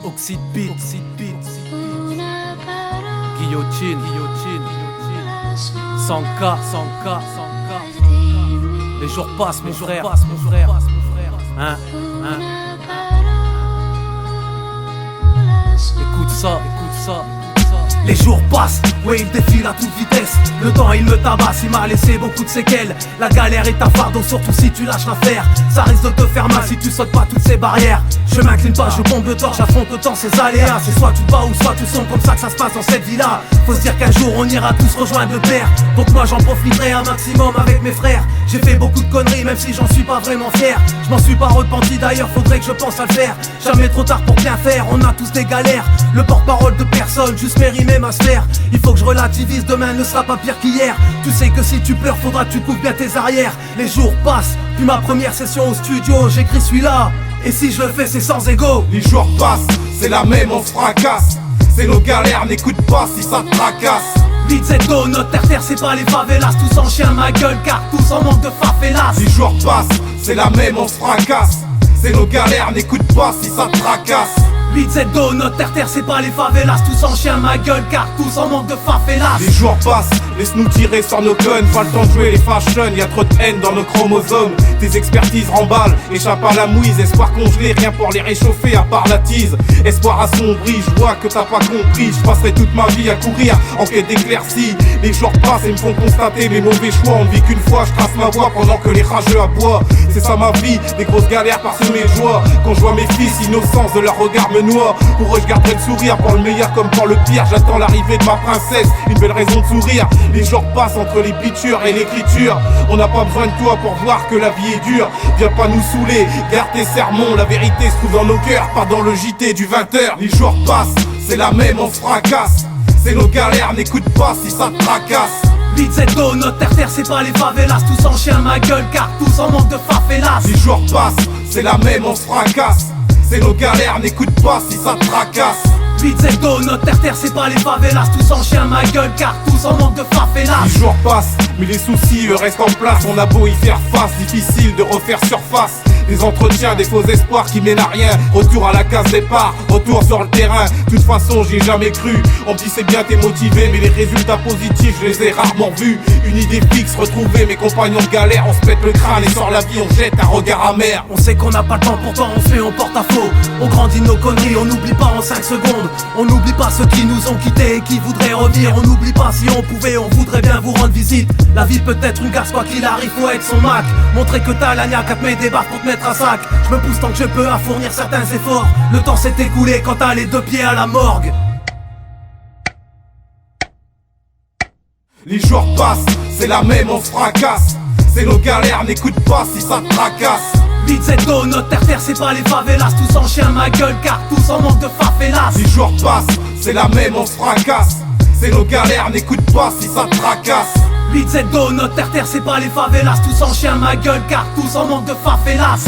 Oxide Beat, Guillotine, 100K, les jours passent mon frère, hein. Écoute ça. Les jours passent, ouais il défile à toute vitesse. Le temps il me tabasse, il m'a laissé beaucoup de séquelles. La galère est un fardeau, surtout si tu lâches l'affaire. Ça risque de te faire mal si tu sautes pas toutes ces barrières. Je m'incline pas, je bombe de torche, j'affronte autant ces aléas. C'est soit tu te bats ou soit tu sombres, comme ça que ça se passe dans cette vie-là. Faut se dire qu'un jour on ira tous rejoindre le père. Donc moi j'en profiterai un maximum avec mes frères. J'ai fait beaucoup de conneries même si j'en suis pas vraiment fier. Je m'en suis pas repenti d'ailleurs, faudrait que je pense à le faire. Jamais trop tard pour bien faire, on a tous des galères. Le porte-parole de personne, juste mérimer ma sphère. Il faut que je relativise, demain ne sera pas pire qu'hier. Tu sais que si tu pleures, faudra que tu couvres bien tes arrières. Les jours passent, puis ma première session au studio, j'écris celui-là. Et si je le fais, c'est sans ego. Les jours passent, c'est la même, on se fracasse. C'est nos galères, n'écoute pas si ça te tracasse. Vite Z go, notre terre c'est pas les favelas. Tous en chien ma gueule car tous en manque de favelas. Les jours passent, c'est la même, on se fracasse. C'est nos galères, n'écoute pas si ça te tracasse. 8Z go, notre terre c'est pas les favelas. Tous en chien ma gueule car tous en manque de favelas. Les jours passent, laisse-nous tirer sur nos connes. Pas le temps de jouer les fashion, y'a trop de haine dans nos chromosomes. Tes expertises remballent, échappe à la mouise. Espoir congelé, rien pour les réchauffer à part la tease. Espoir assombri, je vois que t'as pas compris. Je passerai toute ma vie à courir en quête d'éclaircie. Les jours passent et me font constater mes mauvais choix. On vit qu'une fois, je trace ma voie pendant que les rageux aboient. C'est ça ma vie, des grosses galères parsemées de joie. Quand je vois mes fils, innocence de leur regard me noie. Pour eux je garderai le sourire, pour le meilleur comme pour le pire. J'attends l'arrivée de ma princesse, une belle raison de sourire. Les jours passent entre les pitures et l'écriture. On n'a pas besoin de toi pour voir que la vie est dure. Viens pas nous saouler, garde tes sermons. La vérité se trouve dans nos cœurs, pas dans le JT du 20h. Les jours passent, c'est la même, on se fracasse. C'est nos galères, n'écoute pas si ça te tracasse. 8Z go, notre terre c'est pas les favelas. Tous en chien ma gueule car tous en manque de favelas. Les jours passent, c'est la même, on se fracasse. C'est nos galères, n'écoute pas si ça te tracasse. 8Z go, notre terre c'est pas les favelas. Tous en chien ma gueule car tous en manque de favelas. Les jours passent, mais les soucis eux restent en place. On a beau y faire face, difficile de refaire surface. Des entretiens, des faux espoirs qui mènent à rien. Retour à la case départ, retour sur le terrain. De toute façon j'y ai jamais cru. On me dit c'est bien t'es motivé, mais les résultats positifs je les ai rarement vus. Une idée fixe retrouvée, mes compagnons de galère. On se pète le crâne et sur la vie on jette un regard amer. On sait qu'on n'a pas le temps, pourtant on fait, on porte à faux. On grandit nos conneries, on n'oublie pas en 5 secondes. On n'oublie pas ceux qui nous ont quittés et qui voudraient revenir. On n'oublie pas si on pouvait, on voudrait bien vous rendre visite. La vie peut être une garce, quoi qu'il arrive, faut être son Mac. Montrer que t'as la niaque à te mettre des barres pour te mettre à sac. Je me pousse tant que je peux à fournir certains efforts. Le temps s'est écoulé quand t'as les deux pieds à la morgue. Les jours passent, c'est la même, on se fracasse. C'est nos galères, n'écoute pas si ça te tracasse. 8Z go, notre terre c'est pas les favelas. Tous en chien ma gueule car tous en manque de favelas. Les jours passent, c'est la même, on se fracasse. C'est nos galères, n'écoute pas si ça te tracasse. 8Z go, notre terre c'est pas les favelas. Tous en chien ma gueule car tous en manque de favelas.